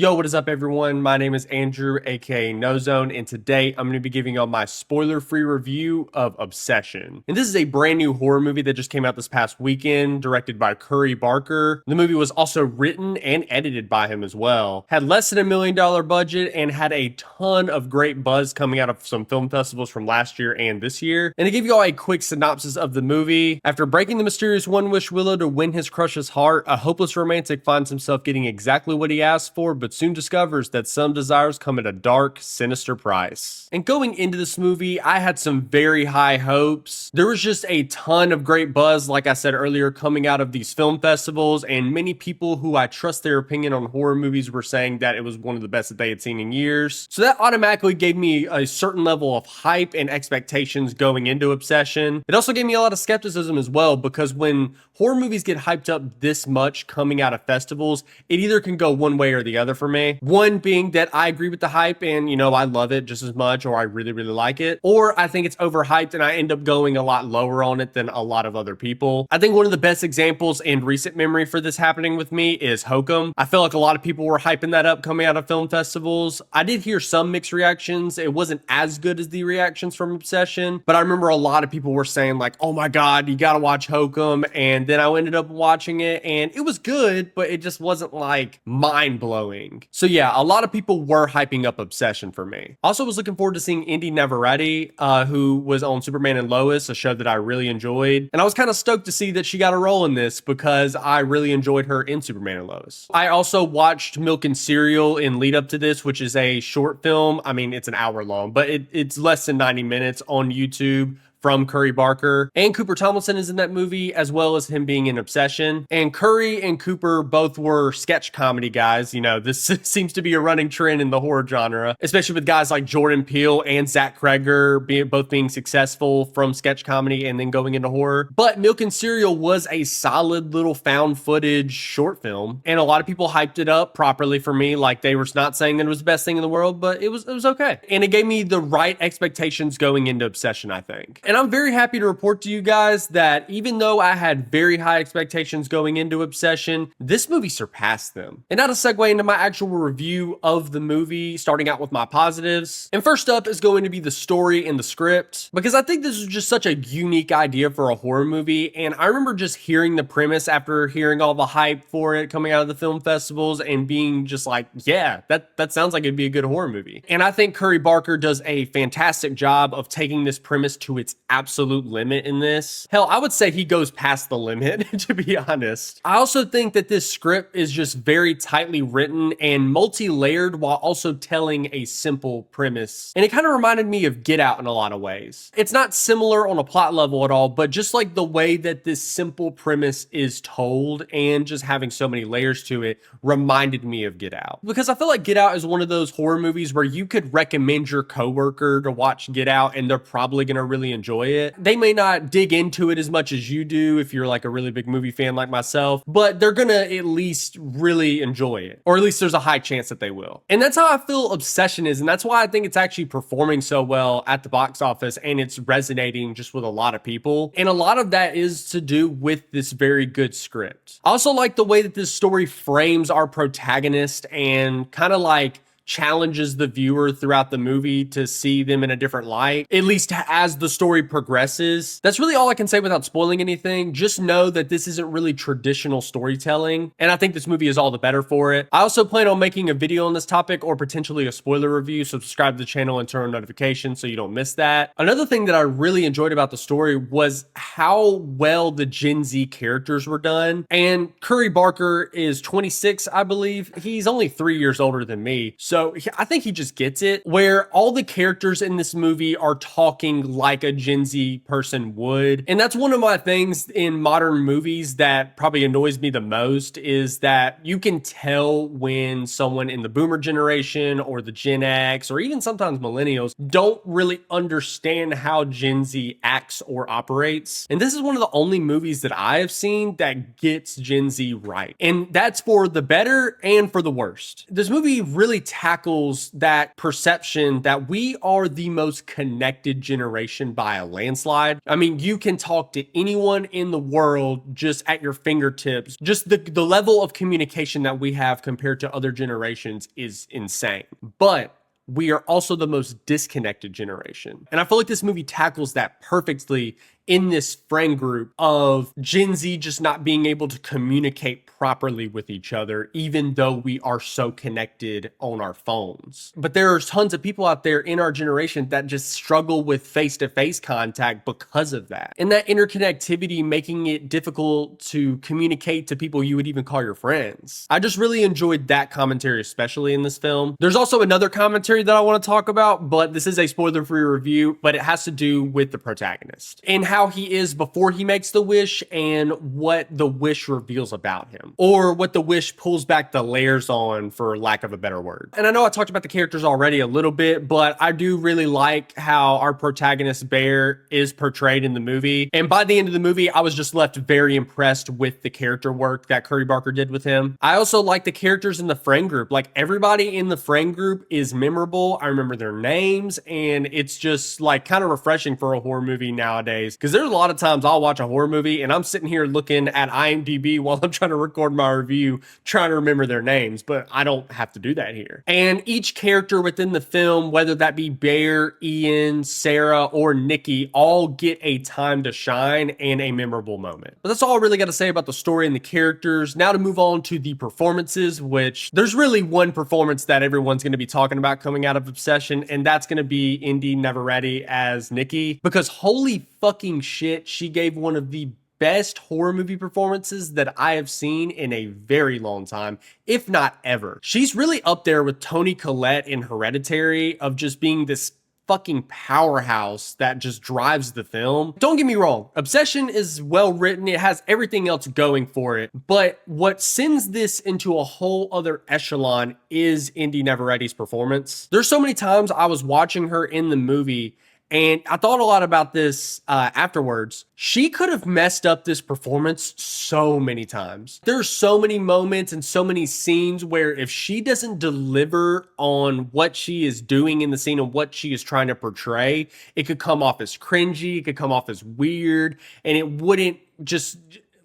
Yo, what is up everyone? My name is Andrew, aka Noezone, and today I'm going to be giving y'all my spoiler-free review of Obsession. And this is a brand new horror movie that just came out this past weekend, directed by Curry Barker. The movie was also written and edited by him as well. Had less than $1 million budget and had a ton of great buzz coming out of some film festivals from last year and this year. And to give y'all a quick synopsis of the movie, after breaking the mysterious One-Wish Willow to win his crush's heart, a hopeless romantic finds himself getting exactly what he asked for, but soon discovers that some desires come at a dark, sinister price. And going into this movie, I had some very high hopes. There was just a ton of great buzz, like I said earlier, coming out of these film festivals, and many people who I trust their opinion on horror movies were saying that it was one of the best that they had seen in years. So that automatically gave me a certain level of hype and expectations going into Obsession. It also gave me a lot of skepticism as well, because when horror movies get hyped up this much coming out of festivals, it either can go one way or the other for me. One being that I agree with the hype and, I love it just as much, or I really, really like it. Or I think it's overhyped and I end up going a lot lower on it than a lot of other people. I think one of the best examples in recent memory for this happening with me is Hokum. I feel like a lot of people were hyping that up coming out of film festivals. I did hear some mixed reactions. It wasn't as good as the reactions from Obsession, but I remember a lot of people were saying like, oh my God, you gotta watch Hokum. And then I ended up watching it and it was good, but it just wasn't like mind-blowing. So yeah, a lot of people were hyping up Obsession for me. Also was looking forward to seeing Indy Navarrete, who was on Superman and Lois, a show that I really enjoyed. And I was kind of stoked to see that she got a role in this because I really enjoyed her in Superman and Lois. I also watched Milk and Cereal in lead up to this, which is a short film. I mean, it's an hour long, but it's less than 90 minutes on YouTube from Curry Barker. And Cooper Tomlinson is in that movie, as well as him being in Obsession. And Curry and Cooper both were sketch comedy guys. This seems to be a running trend in the horror genre, especially with guys like Jordan Peele and Zach Kreger both being successful from sketch comedy and then going into horror. But Milk and Cereal was a solid little found footage short film, and a lot of people hyped it up properly for me. Like, they were not saying that it was the best thing in the world, but it was okay. And it gave me the right expectations going into Obsession, I think. And I'm very happy to report to you guys that even though I had very high expectations going into Obsession, this movie surpassed them. And now to segue into my actual review of the movie, starting out with my positives. And first up is going to be the story and the script, because I think this is just such a unique idea for a horror movie. And I remember just hearing the premise after hearing all the hype for it coming out of the film festivals and being just like, yeah, that sounds like it'd be a good horror movie. And I think Curry Barker does a fantastic job of taking this premise to its absolute limit in this. Hell, I would say he goes past the limit, to be honest. I also think that this script is just very tightly written and multi-layered while also telling a simple premise. And it kind of reminded me of Get Out in a lot of ways. It's not similar on a plot level at all, but just like the way that this simple premise is told and just having so many layers to it reminded me of Get Out. Because I feel like Get Out is one of those horror movies where you could recommend your coworker to watch Get Out and they're probably gonna really enjoy it. They may not dig into it as much as you do if you're like a really big movie fan like myself, but they're gonna at least really enjoy it, or at least there's a high chance that they will. And that's how I feel Obsession is, and that's why I think it's actually performing so well at the box office and it's resonating just with a lot of people. And a lot of that is to do with this very good script. I also like the way that this story frames our protagonist and kind of like challenges the viewer throughout the movie to see them in a different light, at least as the story progresses. That's really all I can say without spoiling anything. Just know that this isn't really traditional storytelling, and I think this movie is all the better for it. I also plan on making a video on this topic or potentially a spoiler review, so subscribe to the channel and turn on notifications so you don't miss that. Another thing that I really enjoyed about the story was how well the Gen Z characters were done. And Curry Barker is 26, I believe. He's only 3 years older than me, so I think he just gets it, where all the characters in this movie are talking like a Gen Z person would. And that's one of my things in modern movies that probably annoys me the most, is that you can tell when someone in the boomer generation or the Gen X or even sometimes millennials don't really understand how Gen Z acts or operates. And this is one of the only movies that I have seen that gets Gen Z right. And that's for the better and for the worst. This movie really tackles that perception that we are the most connected generation by a landslide. I mean, you can talk to anyone in the world just at your fingertips. Just the level of communication that we have compared to other generations is insane. But we are also the most disconnected generation. And I feel like this movie tackles that perfectly in this friend group of Gen Z just not being able to communicate properly with each other, even though we are so connected on our phones. But there are tons of people out there in our generation that just struggle with face-to-face contact because of that. And that interconnectivity making it difficult to communicate to people you would even call your friends. I just really enjoyed that commentary, especially in this film. There's also another commentary that I want to talk about, but this is a spoiler-free review, but it has to do with the protagonist and how he is before he makes the wish and what the wish reveals about him, or what the wish pulls back the layers on, for lack of a better word. And I know I talked about the characters already a little bit, but I do really like how our protagonist Bear is portrayed in the movie. And by the end of the movie, I was just left very impressed with the character work that Curry Barker did with him. I also like the characters in the friend group. Like, everybody in the friend group is memorable. I remember their names, and it's just like kind of refreshing for a horror movie nowadays. Because there's a lot of times I'll watch a horror movie and I'm sitting here looking at IMDb while I'm trying to record my review, trying to remember their names, but I don't have to do that here. And each character within the film, whether that be Bear, Ian, Sarah, or Nikki, all get a time to shine and a memorable moment. But that's all I really got to say about the story and the characters. Now to move on to the performances, which there's really one performance that everyone's going to be talking about coming out of Obsession, and that's going to be Indy Neverready as Nikki, because holy fucking shit, she gave one of the best horror movie performances that I have seen in a very long time, if not ever. She's really up there with Toni Collette in Hereditary of just being this fucking powerhouse that just drives the film. Don't get me wrong, Obsession is well written, it has everything else going for it, but what sends this into a whole other echelon is Indy Neverready's performance. There's so many times I was watching her in the movie and I thought a lot about this afterwards. She could have messed up this performance so many times. There's so many moments and so many scenes where if she doesn't deliver on what she is doing in the scene and what she is trying to portray, it could come off as cringy, it could come off as weird, and it wouldn't just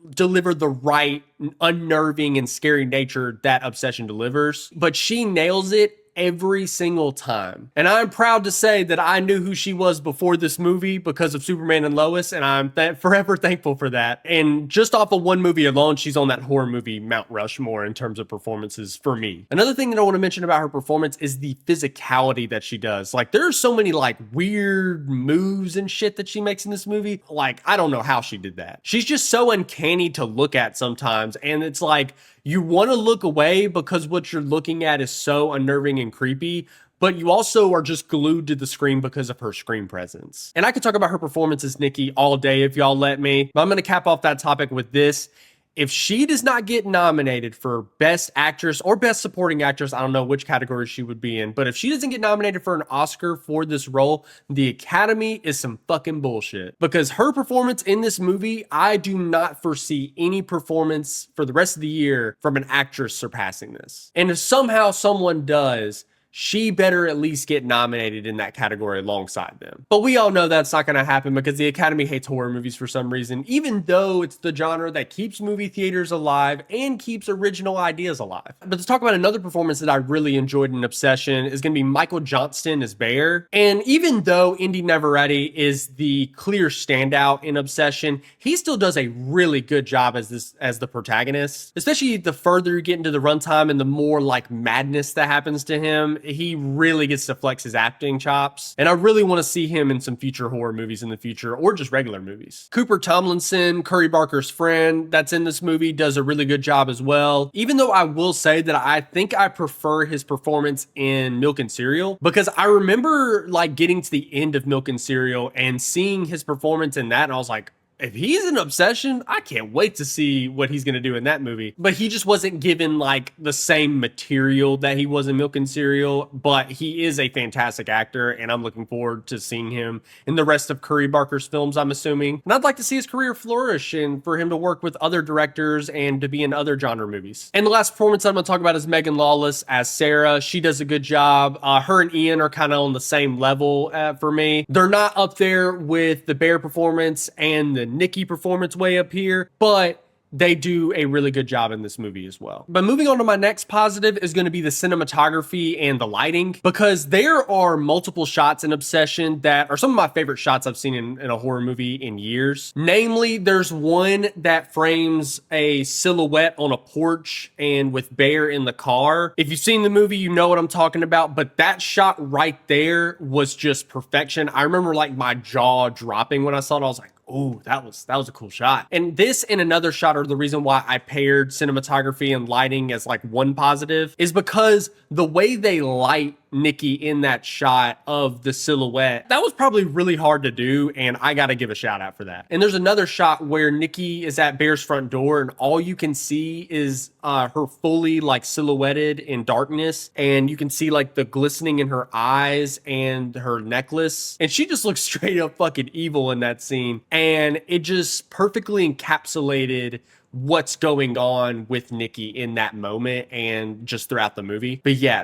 deliver the right unnerving and scary nature that Obsession delivers. But she nails it every single time. And I'm proud to say that I knew who she was before this movie because of Superman and Lois, and I'm forever thankful for that. And just off of one movie alone, she's on that horror movie Mount Rushmore in terms of performances for me. Another thing that I want to mention about her performance is the physicality that she does. Like, there's so many like weird moves and shit that she makes in this movie. Like, I don't know how she did that. She's just so uncanny to look at sometimes, and it's like, you want to look away because what you're looking at is so unnerving and creepy, but you also are just glued to the screen because of her screen presence. And I could talk about her performance as Nikki all day if y'all let me, but I'm going to cap off that topic with this. If she does not get nominated for Best Actress or Best Supporting Actress, I don't know which category she would be in, but if she doesn't get nominated for an Oscar for this role, the Academy is some fucking bullshit. Because her performance in this movie, I do not foresee any performance for the rest of the year from an actress surpassing this. And if somehow someone does, she better at least get nominated in that category alongside them. But we all know that's not going to happen because the Academy hates horror movies for some reason, even though it's the genre that keeps movie theaters alive and keeps original ideas alive. But to talk about another performance that I really enjoyed in Obsession is going to be Michael Johnston as Bear. And even though Indy Neverready is the clear standout in Obsession, he still does a really good job as the protagonist, especially the further you get into the runtime and the more like madness that happens to him. He really gets to flex his acting chops, and I really want to see him in some future horror movies in the future, or just regular movies. Cooper Tomlinson, Curry Barker's friend that's in this movie, does a really good job as well, even though I will say that I think I prefer his performance in Milk and Cereal, because I remember like getting to the end of Milk and Cereal and seeing his performance in that, and I was like, if he's an Obsession, I can't wait to see what he's going to do in that movie. But he just wasn't given like the same material that he was in Milk and Cereal, but he is a fantastic actor, and I'm looking forward to seeing him in the rest of Curry Barker's films, I'm assuming. And I'd like to see his career flourish and for him to work with other directors and to be in other genre movies. And the last performance I'm going to talk about is Megan Lawless as Sarah. She does a good job. Her and Ian are kind of on the same level for me. They're not up there with the Bear performance and the Nikki performance way up here, but they do a really good job in this movie as well. But moving on to my next positive is going to be the cinematography and the lighting, because there are multiple shots in Obsession that are some of my favorite shots I've seen in a horror movie in years. Namely, there's one that frames a silhouette on a porch and with Bear in the car. If you've seen the movie, you know what I'm talking about, but that shot right there was just perfection. I remember like my jaw dropping when I saw it. I was like, oh, that was a cool shot. And this and another shot are the reason why I paired cinematography and lighting as like one positive, is because the way they light Nikki in that shot of the silhouette, that was probably really hard to do, and I gotta give a shout out for that. And there's another shot where Nikki is at Bear's front door and all you can see is her fully like silhouetted in darkness, and you can see like the glistening in her eyes and her necklace, and she just looks straight up fucking evil in that scene, and it just perfectly encapsulated what's going on with Nikki in that moment and just throughout the movie. But yeah,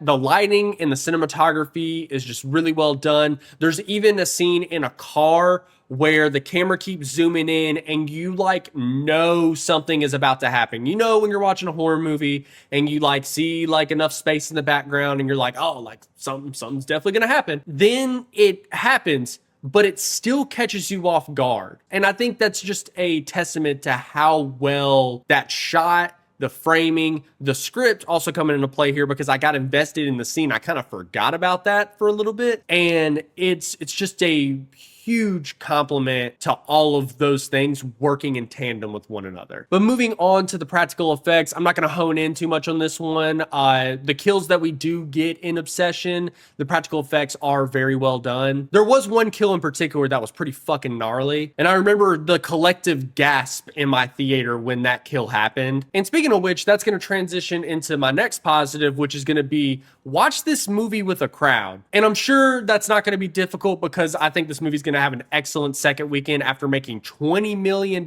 the lighting and the cinematography is just really well done. There's even a scene in a car where the camera keeps zooming in and you like know something is about to happen. You know, when you're watching a horror movie and you like see like enough space in the background and you're like, oh, like something's definitely gonna happen. Then it happens, but it still catches you off guard. And I think that's just a testament to how well that shot, the framing, the script also coming into play here, because I got invested in the scene. I kind of forgot about that for a little bit. And it's just a huge compliment to all of those things working in tandem with one another. But moving on to the practical effects, I'm not going to hone in too much on this one. The kills that we do get in Obsession, the practical effects are very well done. There was one kill in particular that was pretty fucking gnarly, and I remember the collective gasp in my theater when that kill happened. And speaking of which, that's going to transition into my next positive, which is going to be watch this movie with a crowd. And I'm sure that's not going to be difficult, because I think this movie's going to have an excellent second weekend after making $20 million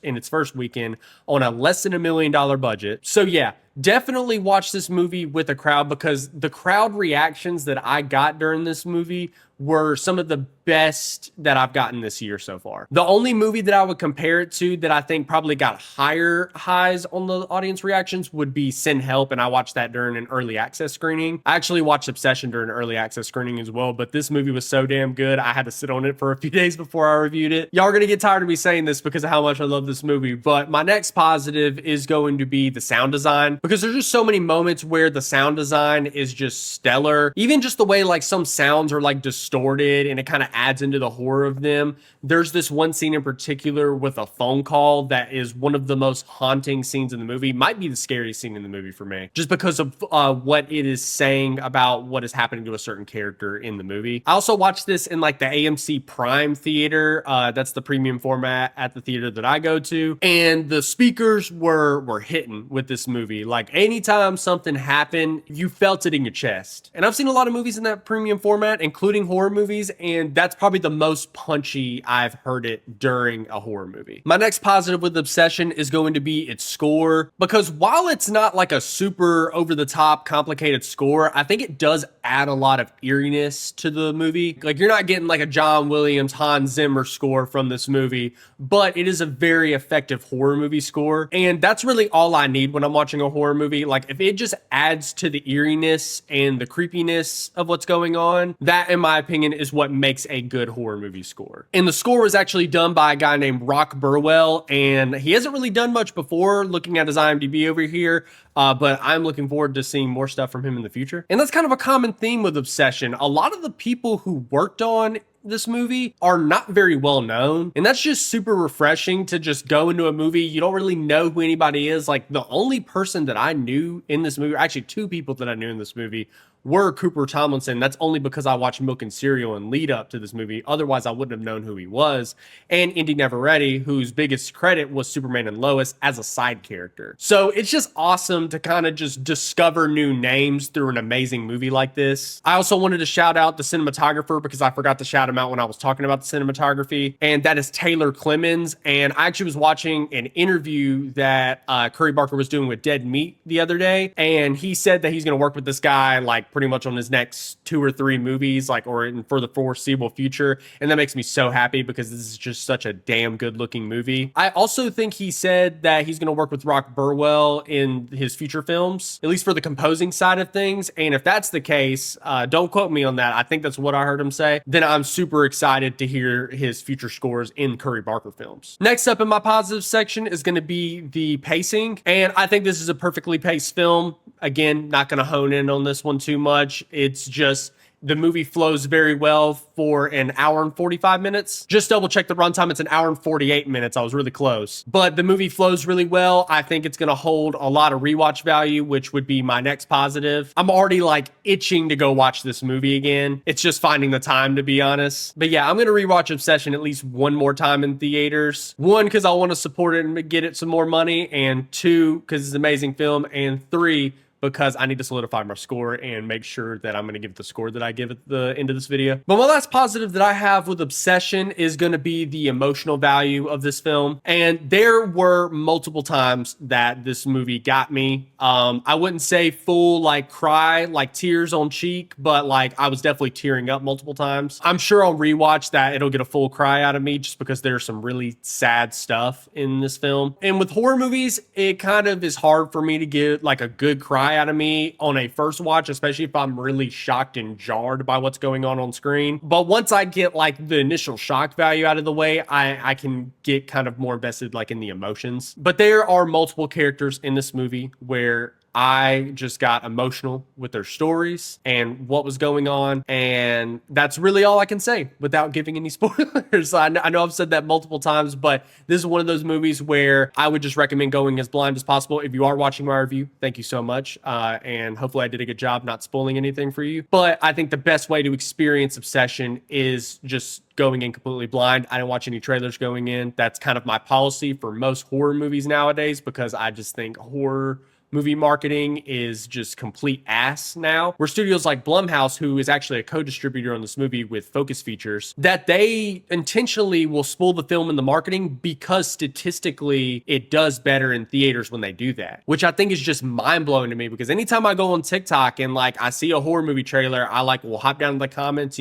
in its first weekend on a less than $1 million budget. So yeah, definitely watch this movie with a crowd, because the crowd reactions that I got during this movie were some of the best that I've gotten this year so far. The only movie that I would compare it to that I think probably got higher highs on the audience reactions would be Send Help, and I watched that during an early access screening. I actually watched Obsession during an early access screening as well, but this movie was so damn good, I had to sit on it for a few days before I reviewed it. Y'all are gonna get tired of me saying this because of how much I love this movie, but my next positive is going to be the sound design, because there's just so many moments where the sound design is just stellar. Even just the way like some sounds are like distorted and it kind of adds into the horror of them. There's this one scene in particular with a phone call that is one of the most haunting scenes in the movie. Might be the scariest scene in the movie for me, just because of what it is saying about what is happening to a certain character in the movie. I also watched this in like the AMC Prime theater. That's the premium format at the theater that I go to. And the speakers were hitting with this movie. Like anytime something happened, you felt it in your chest. And I've seen a lot of movies in that premium format, including horror movies, and that's probably the most punchy I've heard it during a horror movie. My next positive with Obsession is going to be its score, because while it's not like a super over-the-top complicated score, I think it does add a lot of eeriness to the movie. Like you're not getting like a John Williams, Hans Zimmer score from this movie, but it is a very effective horror movie score, and that's really all I need when I'm watching a horror movie. Like if it just adds to the eeriness and the creepiness of what's going on, that in my opinion is what makes a good horror movie score. And the score was actually done by a guy named Rock Burwell, and he hasn't really done much before, looking at his IMDb over here, but I'm looking forward to seeing more stuff from him in the future. And that's kind of a common theme with Obsession. A lot of the people who worked on this movie are not very well known, and that's just super refreshing to just go into a movie. You don't really know who anybody is. Like the only person that I knew in this movie, actually two people that I knew in this movie, were Cooper Tomlinson. That's only because I watched Milk and Cereal and lead up to this movie. Otherwise, I wouldn't have known who he was. And Indy Neveready, whose biggest credit was Superman and Lois as a side character. So it's just awesome to kind of just discover new names through an amazing movie like this. I also wanted to shout out the cinematographer because I forgot to shout him out when I was talking about the cinematography, and that is Taylor Clemens. And I actually was watching an interview that Curry Barker was doing with Dead Meat the other day, and he said that he's going to work with this guy like pretty much on his next 2 or 3 movies, like for the foreseeable future. And that makes me so happy because this is just such a damn good looking movie. I also think he said that he's going to work with Rock Burwell in his future films, at least for the composing side of things. And if that's the case, don't quote me on that, I think that's what I heard him say, then I'm super excited to hear his future scores in Curry Barker films. Next up in my positive section is going to be the pacing. And I think this is a perfectly paced film. Again, not going to hone in on this one too much. It's just the movie flows very well for an hour and 45 minutes. Just double check the runtime. It's an hour and 48 minutes. I was really close. But the movie flows really well. I think it's going to hold a lot of rewatch value, which would be my next positive. I'm already like itching to go watch this movie again. It's just finding the time, to be honest. But yeah, I'm going to rewatch Obsession at least one more time in theaters. 1, because I want to support it and get it some more money. And 2, because it's an amazing film. And 3, because I need to solidify my score and make sure that I'm going to give it the score that I give at the end of this video. But my last positive that I have with Obsession is going to be the emotional value of this film. And there were multiple times that this movie got me. I wouldn't say full like cry, like tears on cheek, but like I was definitely tearing up multiple times. I'm sure I'll rewatch that. It'll get a full cry out of me just because there's some really sad stuff in this film. And with horror movies, it kind of is hard for me to get like a good cry out of me on a first watch, especially if I'm really shocked and jarred by what's going on screen. But once I get like the initial shock value out of the way, I can get kind of more invested like in the emotions. But there are multiple characters in this movie where I just got emotional with their stories and what was going on. And that's really all I can say without giving any spoilers. I know I've said that multiple times, but this is one of those movies where I would just recommend going as blind as possible. If you are watching my review, thank you so much. And hopefully I did a good job not spoiling anything for you. But I think the best way to experience Obsession is just going in completely blind. I didn't watch any trailers going in. That's kind of my policy for most horror movies nowadays, because I just think horror movie marketing is just complete ass now. Where studios like Blumhouse, who is actually a co-distributor on this movie with Focus Features, that they intentionally will spoil the film in the marketing because statistically it does better in theaters when they do that, which I think is just mind-blowing to me, because anytime I go on TikTok and like I see a horror movie trailer, I like will hop down to the comments,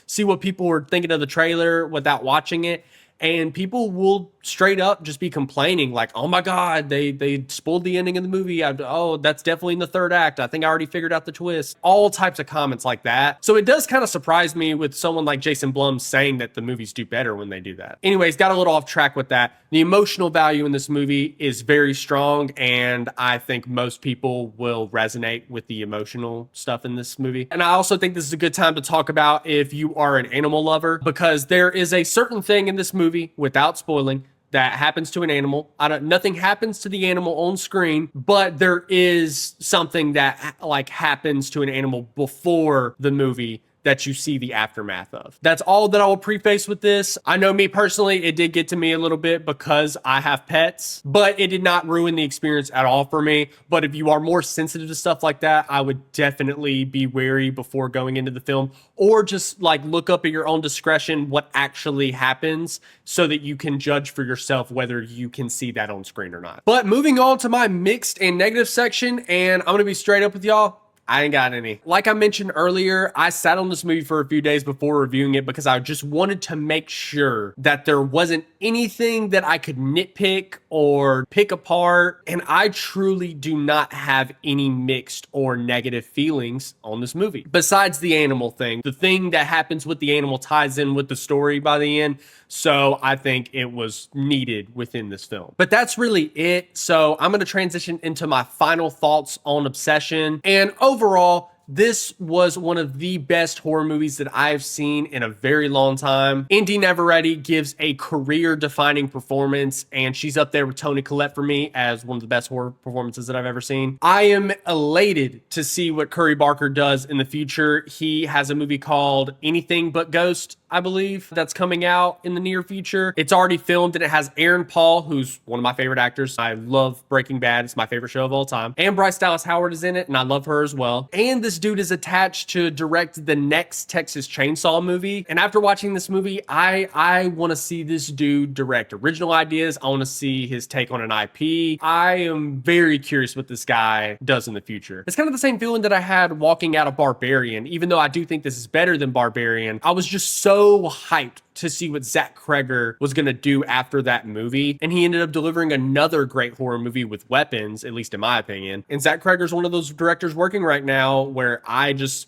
see what people were thinking of the trailer without watching it. And people will straight up just be complaining like, oh my God, they spoiled the ending of the movie. Oh, that's definitely in the 3rd act. I think I already figured out the twist. All types of comments like that. So it does kind of surprise me with someone like Jason Blum saying that the movies do better when they do that. Anyways, got a little off track with that. The emotional value in this movie is very strong, and I think most people will resonate with the emotional stuff in this movie. And I also think this is a good time to talk about if you are an animal lover, because there is a certain thing in this movie, without spoiling, that happens to an animal. Nothing happens to the animal on screen, but there is something that like happens to an animal before the movie that you see the aftermath of. That's all that I will preface with this. I know me personally, it did get to me a little bit because I have pets, but it did not ruin the experience at all for me. But if you are more sensitive to stuff like that, I would definitely be wary before going into the film, or just like look up at your own discretion what actually happens so that you can judge for yourself whether you can see that on screen or not. But moving on to my mixed and negative section, and I'm gonna be straight up with y'all, I ain't got any. Like I mentioned earlier, I sat on this movie for a few days before reviewing it because I just wanted to make sure that there wasn't anything that I could nitpick or pick apart. And I truly do not have any mixed or negative feelings on this movie. Besides the animal thing, the thing that happens with the animal ties in with the story by the end. So I think it was needed within this film. But that's really it. So I'm going to transition into my final thoughts on Obsession. And overall, This was one of the best horror movies that I've seen in a very long time. Indy Neverready gives a career-defining performance, and she's up there with Toni Collette for me as one of the best horror performances that I've ever seen. I am elated to see what Curry Barker does in the future. He has a movie called Anything But Ghost, I believe, that's coming out in the near future. It's already filmed, and it has Aaron Paul, who's one of my favorite actors. I love Breaking Bad. It's my favorite show of all time. And Bryce Dallas Howard is in it, and I love her as well. And this dude is attached to direct the next Texas Chainsaw movie. And after watching this movie, I want to see this dude direct original ideas. I want to see his take on an IP. I am very curious what this guy does in the future. It's kind of the same feeling that I had walking out of Barbarian. Even though I do think this is better than Barbarian, I was just so hyped to see what Zach Cregger was going to do after that movie. And he ended up delivering another great horror movie with Weapons, at least in my opinion. And Zach Cregger's one of those directors working right now where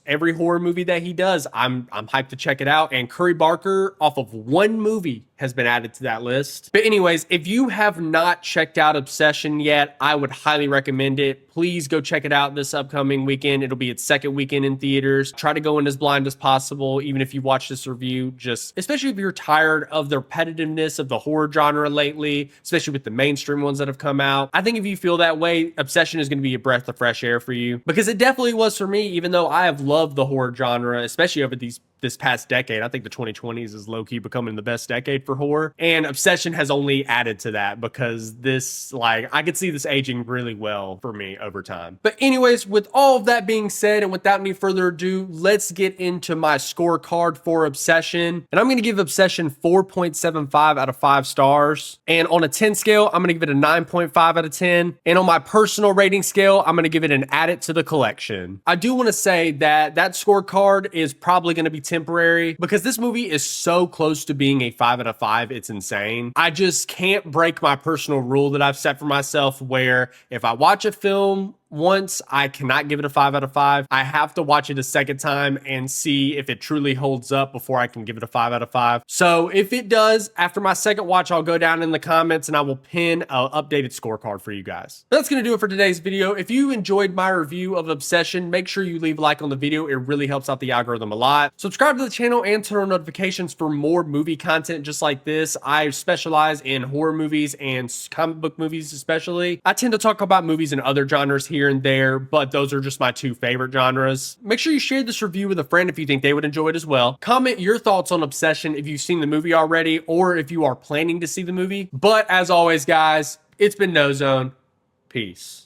every horror movie that he does, I'm hyped to check it out. And Curry Barker, off of one movie, has been added to that list. But anyways, if you have not checked out Obsession yet, I would highly recommend it. Please go check it out this upcoming weekend. It'll be its second weekend in theaters. Try to go in as blind as possible, even if you watch this review, especially if you're tired of the repetitiveness of the horror genre lately, especially with the mainstream ones that have come out. I think if you feel that way, Obsession is going to be a breath of fresh air for you, because it definitely was for me, even though I have loved the horror genre, especially over this past decade. I think the 2020s is low-key becoming the best decade for horror. And Obsession has only added to that, because I could see this aging really well for me over time. But anyways, with all of that being said, and without any further ado, let's get into my scorecard for Obsession. And I'm going to give Obsession 4.75 out of 5 stars. And on a 10 scale, I'm going to give it a 9.5 out of 10. And on my personal rating scale, I'm going to give it an add it to the collection. I do want to say that scorecard is probably going to be temporary, because this movie is so close to being a 5 out of 5. It's insane. I just can't break my personal rule that I've set for myself, where if I watch a film once, I cannot give it a 5 out of 5. I have to watch it a second time and see if it truly holds up before I can give it a 5 out of 5. So if it does, after my second watch, I'll go down in the comments and I will pin an updated scorecard for you guys. That's going to do it for today's video. If you enjoyed my review of Obsession, make sure you leave a like on the video. It really helps out the algorithm a lot. Subscribe to the channel and turn on notifications for more movie content just like this. I specialize in horror movies and comic book movies especially. I tend to talk about movies in other genres here and there, but those are just my two favorite genres. Make sure you share this review with a friend if you think they would enjoy it as well. Comment your thoughts on Obsession if you've seen the movie already, or if you are planning to see the movie. But as always, guys, it's been Noezone. Peace.